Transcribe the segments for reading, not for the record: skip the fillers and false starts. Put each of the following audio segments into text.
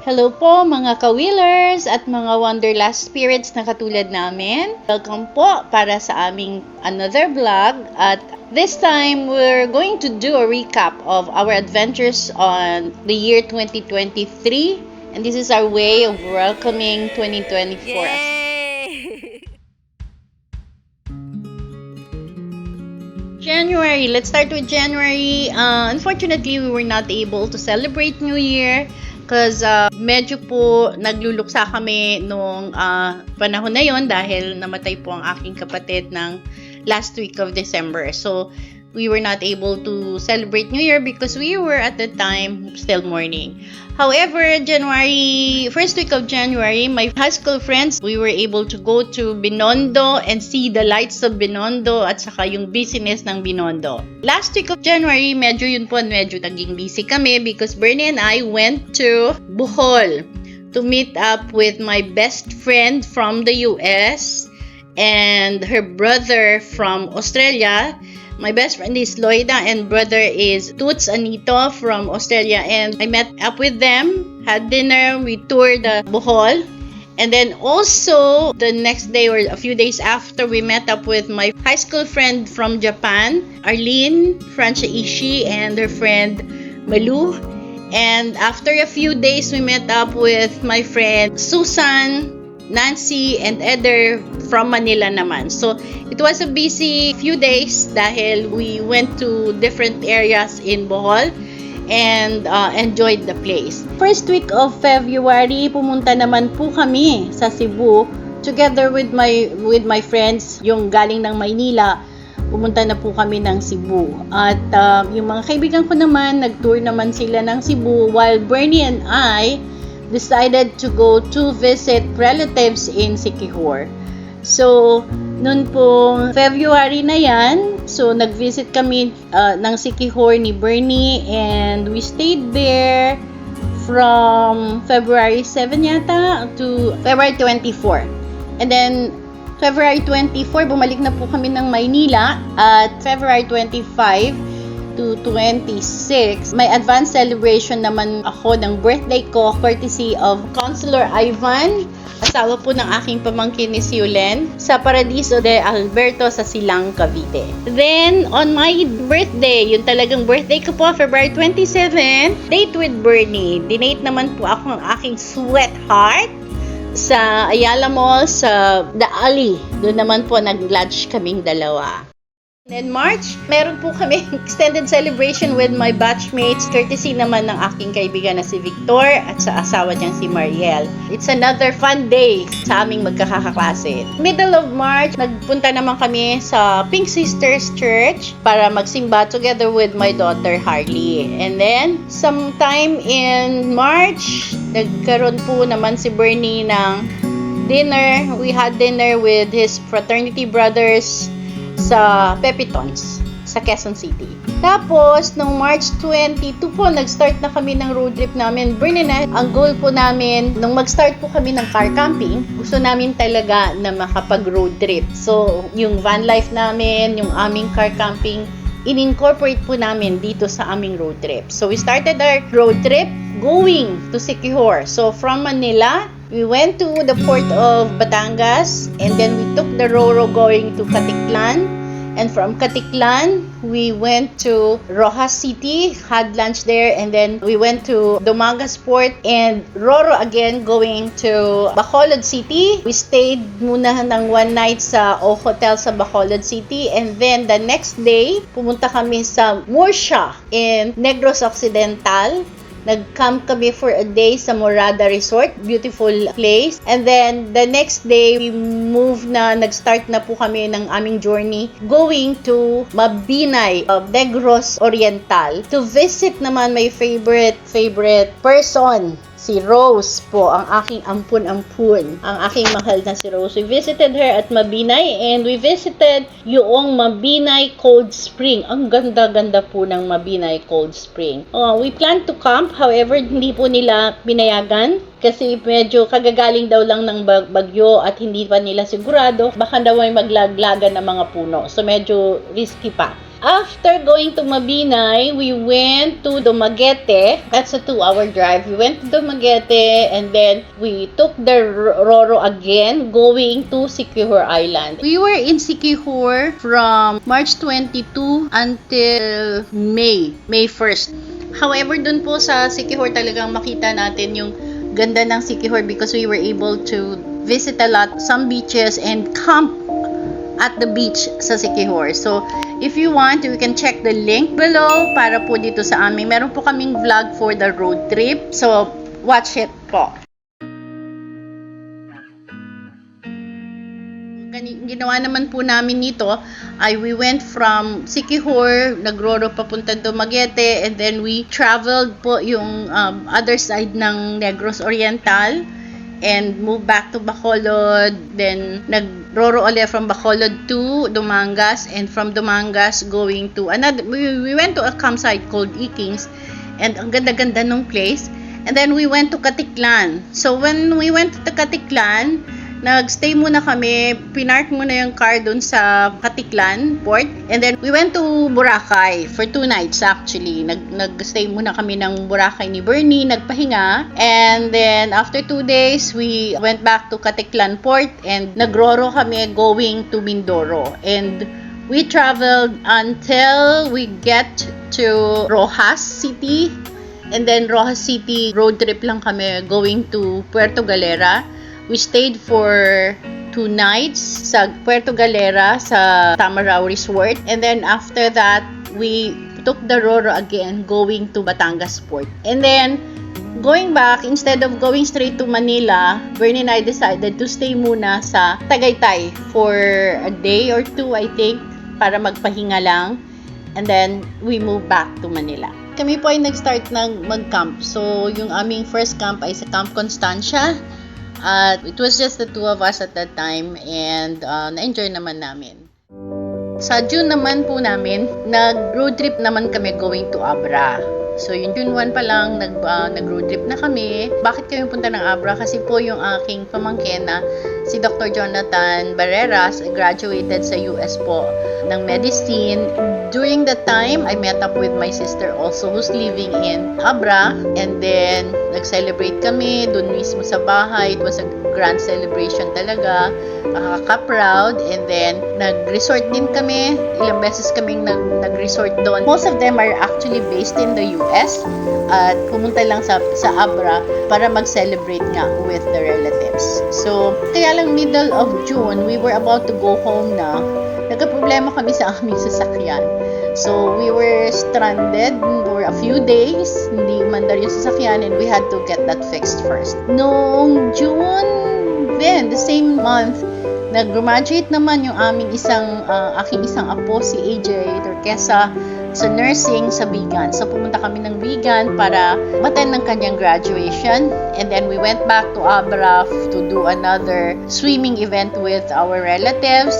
Hello po mga ka-wheelers at mga wanderlust spirits na katulad namin. Welcome po para sa aming another vlog at this time we're going to do a recap of our adventures on the year 2023 and this is our way of welcoming 2024. Yay! January, let's start with January. Unfortunately, we were not able to celebrate New Year because medyo po nagluluksa kami nung panahon na yon dahil namatay po ang aking kapatid ng last week of December. So, we were not able to celebrate New Year because we were at the time still mourning. However, first week of January, my high school friends, we were able to go to Binondo and see the lights of Binondo at saka yung busyness ng Binondo. Last week of January, medyo naging busy kami because Bernie and I went to Bohol to meet up with my best friend from the US and her brother from Australia. My best friend is Loida and brother is Toots Anito from Australia, and I met up with them, had dinner, we toured the Bohol, and then also the next day or a few days after, we met up with my high school friend from Japan, Arlene Francia Ishii, and her friend Malu. And after a few days, we met up with my friend Susan, Nancy, and Eder from Manila naman. So, it was a busy few days dahil we went to different areas in Bohol and enjoyed the place. First week of February, pumunta naman po kami sa Cebu together with my friends, yung galing ng Maynila. Pumunta na po kami ng Cebu. At yung mga kaibigan ko naman, nag-tour naman sila ng Cebu while Bernie and I decided to go to visit relatives in Siquijor. So, noon po February na yan, so nag-visit kami ng Siquijor ni Bernie and we stayed there from February 7 yata to February 24. And then, February 24, bumalik na po kami ng Maynila at February 25 to 26, may advanced celebration naman ako ng birthday ko courtesy of Councilor Ivan, asawa po ng aking pamangkin ni si Yulen, sa Paradiso de Alberto sa Silang, Cavite. Then, on my birthday, yung talagang birthday ko po, February 27, date with Bernie. Dinate naman po ako ng aking sweetheart sa Ayala Mall sa The Alley. Doon naman po nag-lunch kaming dalawa. In March, meron po kami extended celebration with my batchmates, courtesy naman ng aking kaibigan na si Victor at sa asawa niyang si Mariel. It's another fun day sa aming magkakaklase. Middle of March, nagpunta naman kami sa Pink Sisters Church para magsimba together with my daughter Harley. And then, sometime in March, nagkaroon po naman si Bernie ng dinner. We had dinner with his fraternity brothers sa Pepitons sa Quezon City. Tapos, nung March 22 po, nag-start na kami ng road trip namin. Bernie na, ang goal po namin, nung mag-start po kami ng car camping, gusto namin talaga na makapag-road trip. So, yung van life namin, yung aming car camping, in-incorporate po namin dito sa aming road trip. So, we started our road trip going to Siquijor. So, from Manila, we went to the port of Batangas and then we took the Roro going to Caticlan. And from Caticlan, we went to Rojas City, had lunch there, and then we went to Domangas Port and Roro again going to Bacolod City. We stayed muna ng one night sa O Hotel sa Bacolod City and then the next day, pumunta kami sa Murcia in Negros Occidental. Nag-camp kami for a day sa Morada Resort, beautiful place. And then, the next day, nag-start na po kami ng aming journey going to Mabinay, Negros Oriental, to visit naman my favorite person, si Rose po, ang aking ampun-ampun, ang aking mahal na si Rose. We visited her at Mabinay and we visited yung Mabinay Cold Spring. Ang ganda-ganda po ng Mabinay Cold Spring. We planned to camp, however, hindi po nila pinayagan kasi medyo kagagaling daw lang ng bagyo at hindi pa nila sigurado. Baka daw may maglaglagan ng mga puno. So, medyo risky pa. After going to Mabinay, we went to Dumaguete. That's a 2-hour drive. We went to Dumaguete and then we took the Roro again going to Siquijor Island. We were in Siquijor from March 22 until May 1st. However, dun po sa Siquijor talagang makita natin yung ganda ng Siquijor because we were able to visit a lot, some beaches and camp at the beach sa Siquijor. So, if you want, you can check the link below para po dito sa amin. Meron po kaming vlog for the road trip. So, watch it po. Ginawa naman po namin nito ay we went from Siquijor, Nagroro papunta Dumaguete, and then we traveled po yung other side ng Negros Oriental and moved back to Bacolod, then nagroro ulit from Bacolod to Dumangas, and from Dumangas going to another, we went to a campsite called Ikings, and ang ganda-ganda nung place, and then we went to Katiklan. So when we went to Katiklan, nagstay muna kami, pinark muna yung car dun sa Katiklan port, and then we went to Boracay for 2 nights actually. Nagstay muna kami ng Boracay ni Bernie, nagpahinga, and then after 2 days, we went back to Katiklan port and nagroro kami going to Mindoro. And we traveled until we get to Rojas City, and then Rojas City, road trip lang kami going to Puerto Galera. We stayed for 2 nights sa Puerto Galera sa Tamarao Resort, and then after that we took the Roro again going to Batangas Port. And then going back, instead of going straight to Manila, Bernie and I decided to stay muna sa Tagaytay for a day or 2, I think, para magpahinga lang, and then we moved back to Manila. Kami po ay nag-start ng mag-camp. So yung aming first camp ay sa Camp Constancia. It was just the 2 of us at that time, and na-enjoy naman namin. Sa June naman po namin, nag-road trip naman kami going to Abra. So yung June 1 pa lang, nag-road trip na kami. Bakit kami punta ng Abra? Kasi po yung aking pamangkin na si Dr. Jonathan Barreras graduated sa US po ng medicine. During that time, I met up with my sister also who's living in Abra, and then nag-celebrate kami dun mismo sa bahay. It was a grand celebration talaga, nakaka-proud, and then nag-resort din kami. Ilang beses kaming nag-resort doon. Most of them are actually based in the US at pumunta lang sa Abra para mag-celebrate nga with the relatives. So, kaya lang middle of June, we were about to go home na. Nagka-problema kami sa aming sasakyan. So, we were stranded for a few days. Hindi umandar yung sasakyan, and we had to get that fixed first. Noong June, then, the same month, nag-graduate naman yung aking isang apo, si AJ Turquesa, sa nursing sa Vigan. So, pumunta kami ng Vigan para attend ng kanyang graduation. And then, we went back to Abra to do another swimming event with our relatives.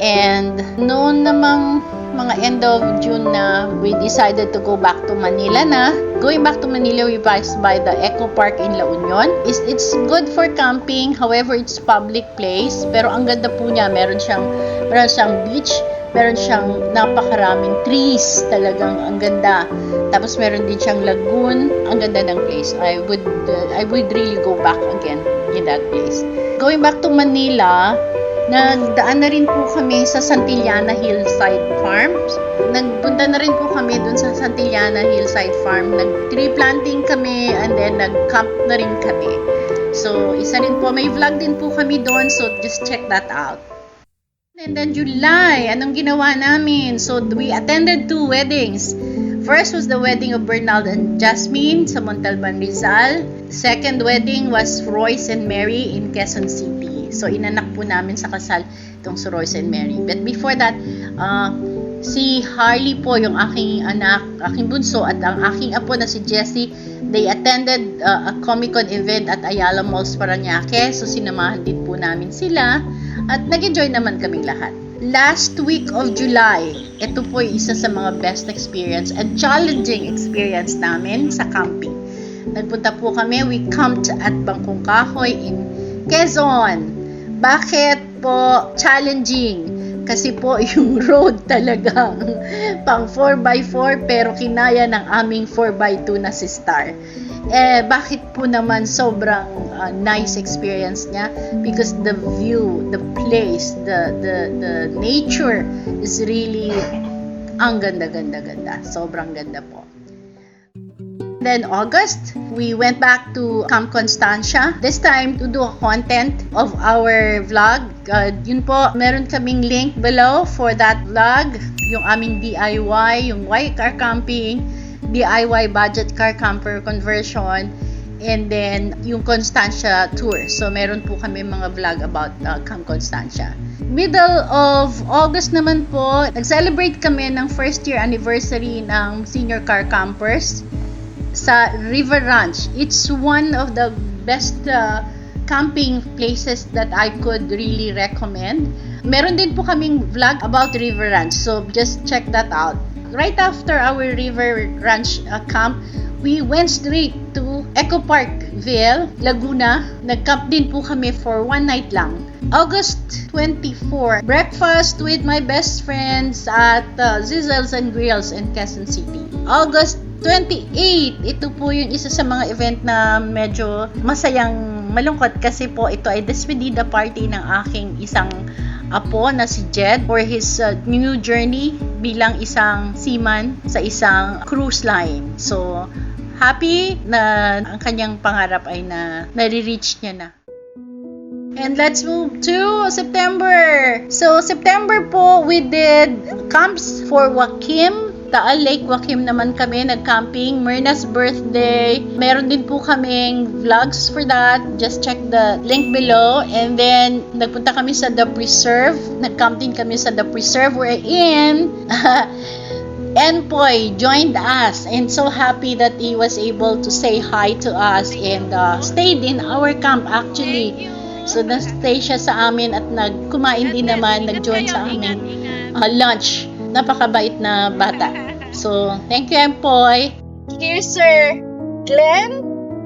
And noon namang mga end of June na, we decided to go back to Manila na. Going back to Manila, we passed by the Eco Park in La Union. It's good for camping, however, it's public place. Pero ang ganda po niya, meron siyang beach, meron siyang napakaraming trees, talagang ang ganda. Tapos meron din siyang lagoon, ang ganda ng place. I would really go back again in that place. Going back to Manila, nagdaan na rin po kami sa Santillana Hillside Farms. Nagpunta na rin po kami dun sa Santillana Hillside Farm. Nag-tree planting kami, and then nag-camp na rin kami. So, isa rin po, may vlog din po kami doon, so just check that out. And then July, anong ginawa namin? So, we attended 2 weddings. First was the wedding of Bernald and Jasmine sa Montalban, Rizal. Second wedding was Royce and Mary in Quezon City. So, inanak po namin sa kasal itong si Royce and Mary. But before that, si Harley po, yung aking anak, aking bunso, at ang aking apo na si Jessie, they attended a Comic-Con event at Ayala Malls, Parañaque. So, sinamahan din po namin sila. At nag-enjoy naman kaming lahat. Last week of July, ito po yung isa sa mga best experience and challenging experience namin sa camping. Nagpunta po kami, we camped at Bangkong Kahoy in Quezon. Bakit po challenging? Kasi po yung road talagang meron pang 4x4 pero kinaya ng aming 4x2 na si Star. Bakit po naman sobrang nice experience niya? Because the view, the place, the nature is really ang ganda. Sobrang ganda po. Then August, we went back to Camp Constancia. This time to do a content of our vlog. Yun po, meron kaming link below for that vlog. Yung aming DIY, yung Y car camping, DIY budget car camper conversion, and then yung Constancia tour. So meron po kami mga vlog about Camp Constancia. Middle of August naman po, nag-celebrate kami ng first year anniversary ng Senior Car Campers sa River Ranch. It's one of the best camping places that I could really recommend. Meron din po kaming vlog about River Ranch, so just check that out. Right after our River Ranch camp, we went straight to Eco Park Ville, Laguna. Nag-camp din po kami for one night lang. August 24, breakfast with my best friends at Zizzles and Grills in Quezon City. August 28, ito po yung isa sa mga event na medyo masayang malungkot kasi po ito ay despedida party ng aking isang apo na si Jed for his new journey bilang isang seaman sa isang cruise line. So, happy na ang kanyang pangarap ay nare-reach niya na. And let's move to September. So, September po, we did camps for Joaquim. Taal Lake Joaquim naman kami, nag-camping. Myrna's birthday. Meron din po kaming vlogs for that. Just check the link below. And then, nagpunta kami sa The Preserve. Nag-camp din kami sa The Preserve. We're in... Enpoy joined us and so happy that he was able to say hi to us and stayed in our camp actually. So, na-stay siya sa amin at kumain din naman, nag-join sa aming lunch. Napakabait na bata. So, thank you, Empoy. Here's Sir Glenn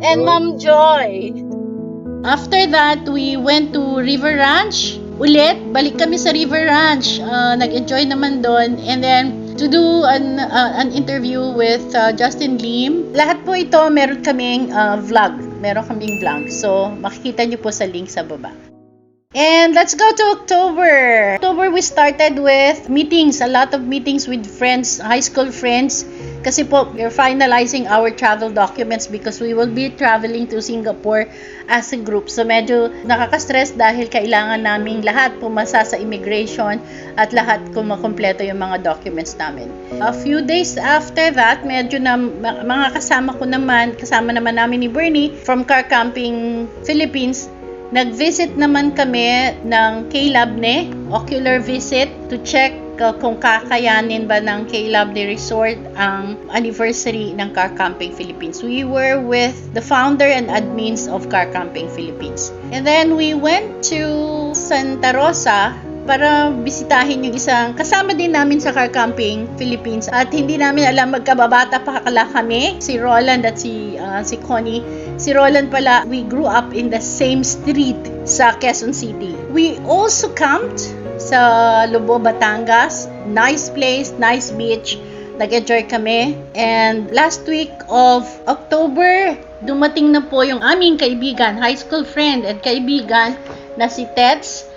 and Ma'am Joy. After that, we went to River Ranch. Ulit, balik kami sa River Ranch. Nag-enjoy naman doon. And then, to do an interview with Justin Lim. Lahat po ito, meron kaming vlog. Meron kaming vlog. So, makikita nyo po sa link sa baba. And let's go to October. October, we started with meetings, a lot of meetings with friends, high school friends. Kasi po, we're finalizing our travel documents because we will be traveling to Singapore as a group. So, medyo nakaka-stress dahil kailangan naming lahat pumasa sa immigration at lahat kumakompleto yung mga documents namin. A few days after that, medyo na mga kasama naman namin ni Bernie from Car Camping Philippines. Nag-visit naman kami ng K-Labne, ocular visit to check kung kakayanin ba ng K-Labne Resort ang anniversary ng Car Camping Philippines. We were with the founder and admins of Car Camping Philippines. And then we went to Santa Rosa para bisitahin yung isang kasama din namin sa Car Camping Philippines at hindi namin alam, magkababata pa kami, si Roland at si Connie. Si Roland pala, we grew up in the same street sa Quezon City. We also camped sa Lobo, Batangas. Nice place, nice beach. Nag-enjoy kami. And last week of October, dumating na po yung aming kaibigan, high school friend at kaibigan na si Tets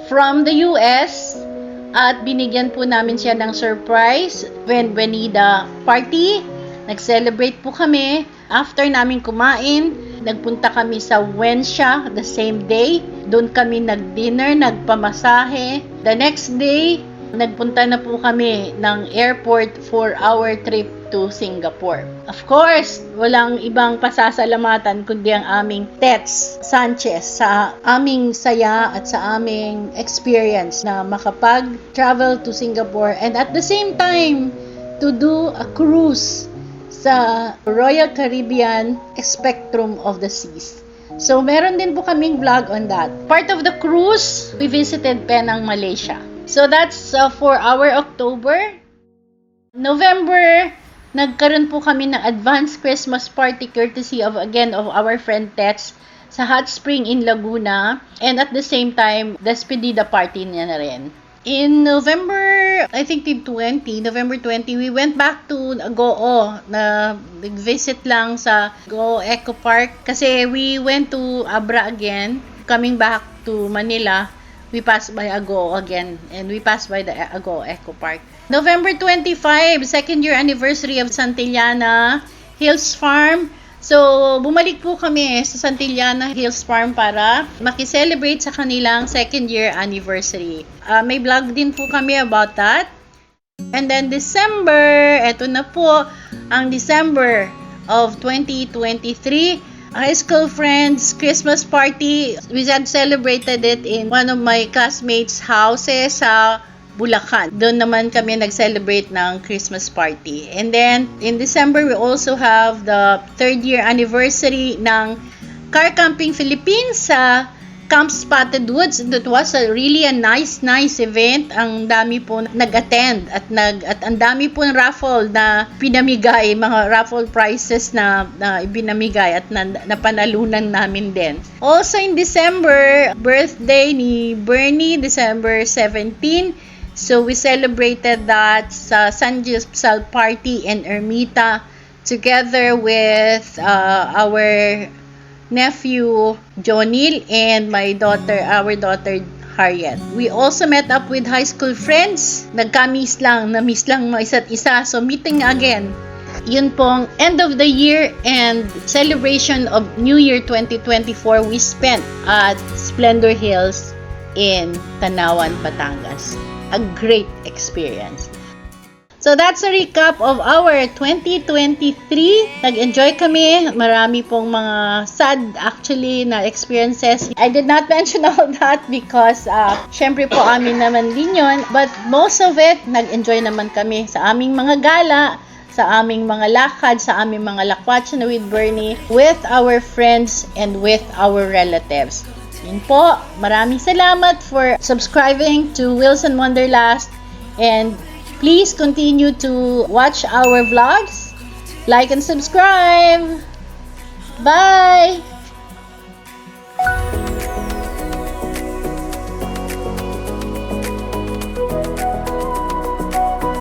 from the US at binigyan po namin siya ng surprise Benvenida party. Nag-celebrate po kami. After namin kumain, nagpunta kami sa Wensha the same day. Doon kami nag-dinner, nagpamasahe. The next day, nagpunta na po kami ng airport for our trip to Singapore. Of course, walang ibang pasasalamatan kundi ang aming Tets Sanchez sa aming saya at sa aming experience na makapag-travel to Singapore and at the same time to do a cruise sa Royal Caribbean Spectrum of the Seas. So, meron din po kaming vlog on that. Part of the cruise, we visited Penang, Malaysia. So, that's for our October. November, nagkaroon po kami ng advanced Christmas party courtesy of our friend Tets sa Hot Spring in Laguna. And at the same time, despedida party niya na rin. In November, I think November 20, we went back to Agoo na nag-visit lang sa Agoo Eco Park kasi we went to Abra again. Coming back to Manila, we passed by Agoo again and we passed by the Agoo Eco Park. November 25, second year anniversary of Santillana Hills Farm. So, bumalik po kami sa Santillana Hills Farm para makiselebrate sa kanilang second year anniversary. May vlog din po kami about that. And then December, eto na po ang December of 2023. High school friends Christmas party. We had celebrated it in one of my classmates' houses sa Bulacan. Doon naman kami nag-celebrate ng Christmas party. And then, in December, we also have the third year anniversary ng Car Camping Philippines sa Camp Spotted Woods. It was really a nice event. Ang dami po nag-attend at ang dami po ng raffle na pinamigay, mga raffle prizes na ibinamigay at napanalunan namin din. Also in December, birthday ni Bernie, December 17. So we celebrated that sa San Giselle Party in Ermita together with our nephew Jonil and our daughter Harriet. We also met up with high school friends. Nagka-miss lang mga isa't isa. So meeting again. Yun pong end of the year and celebration of New Year 2024 we spent at Splendor Hills in Tanawan, Batangas. A great experience. So that's a recap of our 2023. Nag-enjoy kami. Marami pong mga sad actually na experiences. I did not mention all that because syempre po amin naman din yun. But most of it, nag-enjoy naman kami sa aming mga gala, sa aming mga lakad, sa aming mga lakwatsa na with Bernie, with our friends and with our relatives. Yun po, maraming salamat for subscribing to Wilson Wonderlust and please continue to watch our vlogs, like and subscribe. Bye!